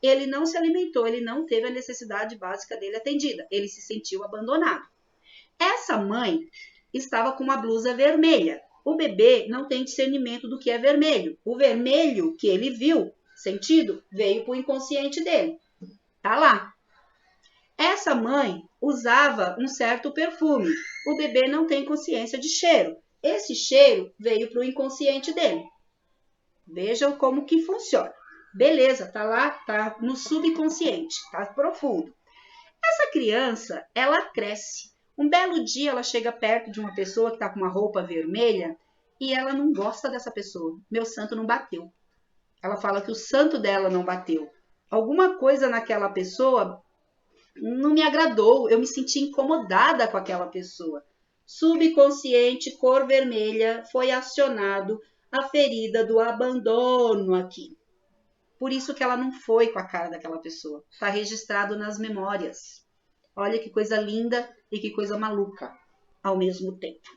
ele não se alimentou, ele não teve a necessidade básica dele atendida, ele se sentiu abandonado. Essa mãe estava com uma blusa vermelha. O bebê não tem discernimento do que é vermelho. O vermelho que ele viu, sentido, veio para o inconsciente dele. Tá lá. Essa mãe usava um certo perfume. O bebê não tem consciência de cheiro. Esse cheiro veio para o inconsciente dele. Vejam como que funciona. Beleza, tá lá, tá no subconsciente, tá profundo. Essa criança, ela cresce. Um belo dia ela chega perto de uma pessoa que está com uma roupa vermelha e ela não gosta dessa pessoa. Meu santo não bateu. Ela fala que o santo dela não bateu. Alguma coisa naquela pessoa não me agradou. Eu me senti incomodada com aquela pessoa. Subconsciente, cor vermelha, foi acionado a ferida do abandono aqui. Por isso que ela não foi com a cara daquela pessoa. Está registrado nas memórias. Olha que coisa linda e que coisa maluca ao mesmo tempo.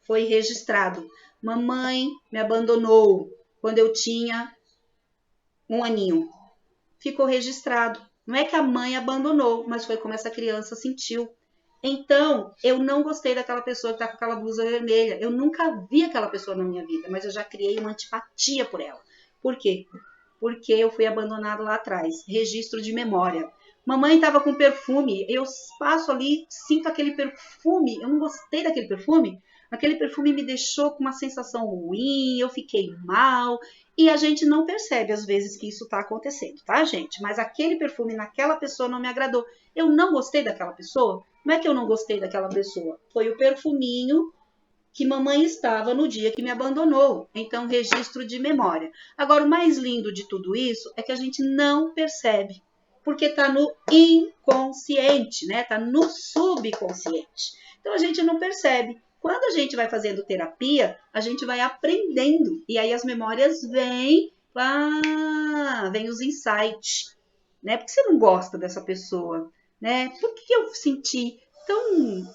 Foi registrado. Mamãe me abandonou quando eu tinha 1 aninho. Ficou registrado. Não é que a mãe abandonou, mas foi como essa criança sentiu. Então, eu não gostei daquela pessoa que está com aquela blusa vermelha. Eu nunca vi aquela pessoa na minha vida, mas eu já criei uma antipatia por ela. Por quê? Porque eu fui abandonado lá atrás. Registro de memória. Mamãe estava com perfume, eu passo ali, sinto aquele perfume, eu não gostei daquele perfume, aquele perfume me deixou com uma sensação ruim, eu fiquei mal, e a gente não percebe às vezes que isso está acontecendo, tá, gente? Mas aquele perfume naquela pessoa não me agradou. Eu não gostei daquela pessoa? Não é que eu não gostei daquela pessoa, foi o perfuminho que mamãe estava no dia que me abandonou. Então, registro de memória. Agora, o mais lindo de tudo isso é que a gente não percebe, porque está no inconsciente, né? Está no subconsciente. Então, a gente não percebe. Quando a gente vai fazendo terapia, a gente vai aprendendo. E aí as memórias vêm, vem os insights, né? Por que você não gosta dessa pessoa, né? Por que eu senti tão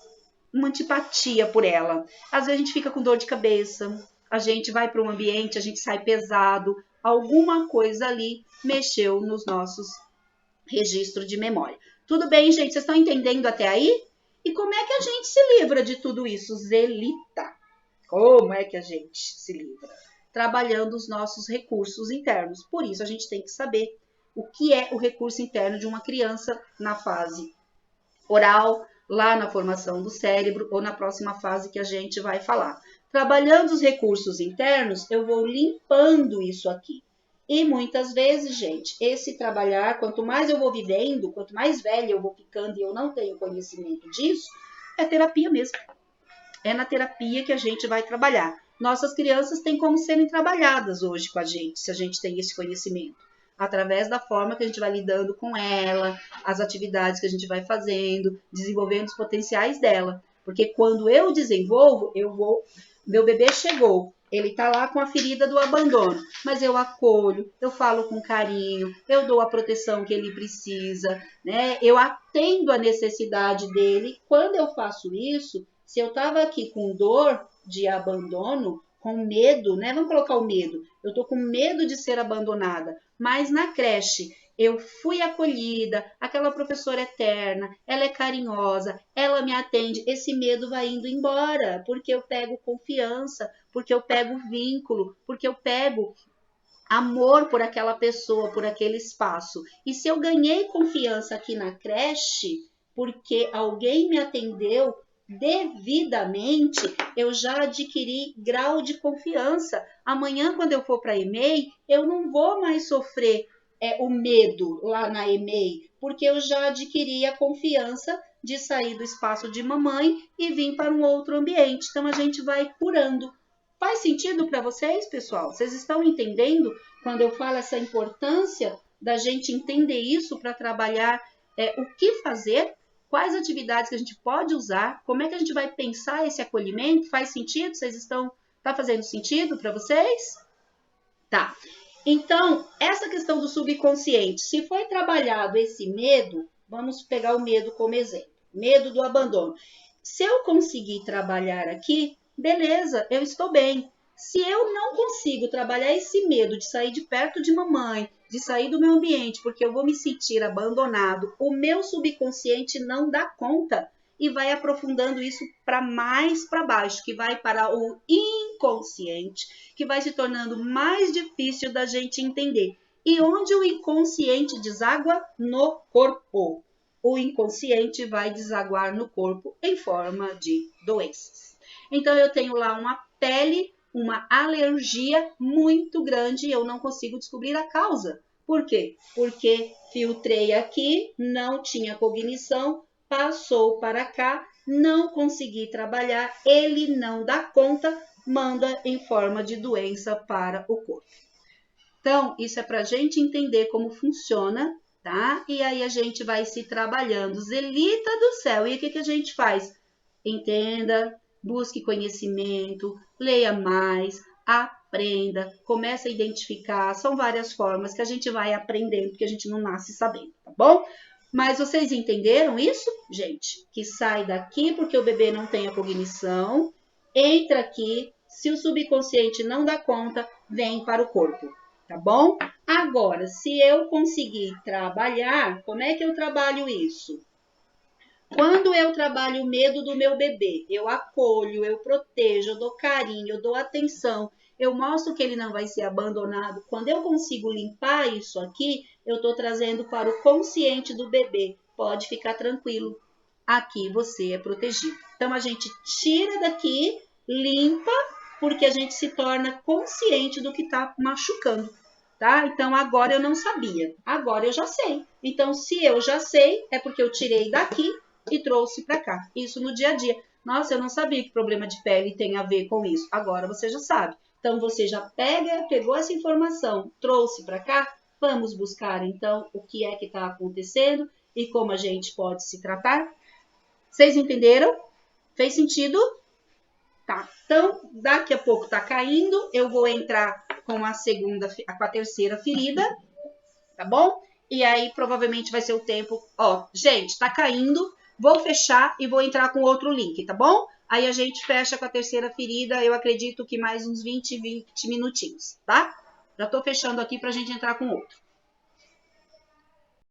uma antipatia por ela? Às vezes a gente fica com dor de cabeça, a gente vai para um ambiente, a gente sai pesado, alguma coisa ali mexeu nos nossos registros de memória. Tudo bem, gente? Vocês estão entendendo até aí? E como é que a gente se livra de tudo isso, Zelita? Como é que a gente se livra? Trabalhando os nossos recursos internos. Por isso a gente tem que saber o que é o recurso interno de uma criança na fase oral, lá na formação do cérebro ou na próxima fase que a gente vai falar. Trabalhando os recursos internos, eu vou limpando isso aqui. E muitas vezes, gente, esse trabalhar, quanto mais eu vou vivendo, quanto mais velha eu vou ficando e eu não tenho conhecimento disso, é terapia mesmo. É na terapia que a gente vai trabalhar. Nossas crianças têm como serem trabalhadas hoje com a gente, se a gente tem esse conhecimento. Através da forma que a gente vai lidando com ela, as atividades que a gente vai fazendo, desenvolvendo os potenciais dela. Porque quando eu desenvolvo, meu bebê chegou, Ele está lá com a ferida do abandono, mas eu acolho, eu falo com carinho, eu dou a proteção que ele precisa, né? Eu atendo a necessidade dele. Quando eu faço isso, se eu estava aqui com dor de abandono, com medo, né? Vamos colocar o medo. Eu estou com medo de ser abandonada, mas na creche eu fui acolhida, aquela professora eterna, ela é carinhosa, ela me atende, esse medo vai indo embora, porque eu pego confiança, porque eu pego vínculo, porque eu pego amor por aquela pessoa, por aquele espaço. E se eu ganhei confiança aqui na creche, porque alguém me atendeu devidamente, eu já adquiri grau de confiança. Amanhã, quando eu for para a EMEI, eu não vou mais sofrer o medo lá na EMEI, porque eu já adquiri a confiança de sair do espaço de mamãe e vir para um outro ambiente. Então, a gente vai curando. Faz sentido para vocês, pessoal? Vocês estão entendendo quando eu falo essa importância da gente entender isso para trabalhar o que fazer, quais atividades que a gente pode usar, como é que a gente vai pensar esse acolhimento? Faz sentido? Tá fazendo sentido para vocês? Tá. Então, essa questão do subconsciente, se foi trabalhado esse medo, vamos pegar o medo como exemplo, medo do abandono. Se eu conseguir trabalhar aqui, beleza, eu estou bem. Se eu não consigo trabalhar esse medo de sair de perto de mamãe, de sair do meu ambiente, porque eu vou me sentir abandonado, o meu subconsciente não dá conta e vai aprofundando isso para mais para baixo, que vai para o inconsciente, que vai se tornando mais difícil da gente entender. E onde o inconsciente deságua? No corpo. O inconsciente vai desaguar no corpo em forma de doenças. Então, eu tenho lá uma pele, uma alergia muito grande e eu não consigo descobrir a causa. Por quê? Porque filtrei aqui, não tinha cognição, passou para cá, não consegui trabalhar, ele não dá conta, manda em forma de doença para o corpo. Então, isso é para a gente entender como funciona, tá? E aí a gente vai se trabalhando. Zelita do céu, e o que a gente faz? Entenda, busque conhecimento, leia mais, aprenda, comece a identificar. São várias formas que a gente vai aprendendo, porque a gente não nasce sabendo, tá bom? Mas vocês entenderam isso, gente? Que sai daqui porque o bebê não tem a cognição, entra aqui, se o subconsciente não dá conta, vem para o corpo, tá bom? Agora, se eu conseguir trabalhar, como é que eu trabalho isso? Quando eu trabalho o medo do meu bebê, eu acolho, eu protejo, eu dou carinho, eu dou atenção, eu mostro que ele não vai ser abandonado. Quando eu consigo limpar isso aqui, eu estou trazendo para o consciente do bebê. Pode ficar tranquilo, aqui você é protegido. Então, a gente tira daqui, limpa, porque a gente se torna consciente do que está machucando. Tá? Então, agora eu não sabia, agora eu já sei. Então, se eu já sei, é porque eu tirei daqui e trouxe para cá. Isso no dia a dia. Nossa, eu não sabia que problema de pele tem a ver com isso. Agora você já sabe. Então, você já pegou essa informação, trouxe para cá. Vamos buscar, então, o que é que está acontecendo e como a gente pode se tratar. Vocês entenderam? Fez sentido? Tá. Então, daqui a pouco tá caindo. Eu vou entrar com a terceira ferida, tá bom? E aí, provavelmente vai ser o tempo. Ó, gente, tá caindo. Vou fechar e vou entrar com outro link, tá bom? Aí a gente fecha com a terceira ferida, eu acredito que mais uns 20 minutinhos, tá? Já tô fechando aqui pra gente entrar com outro.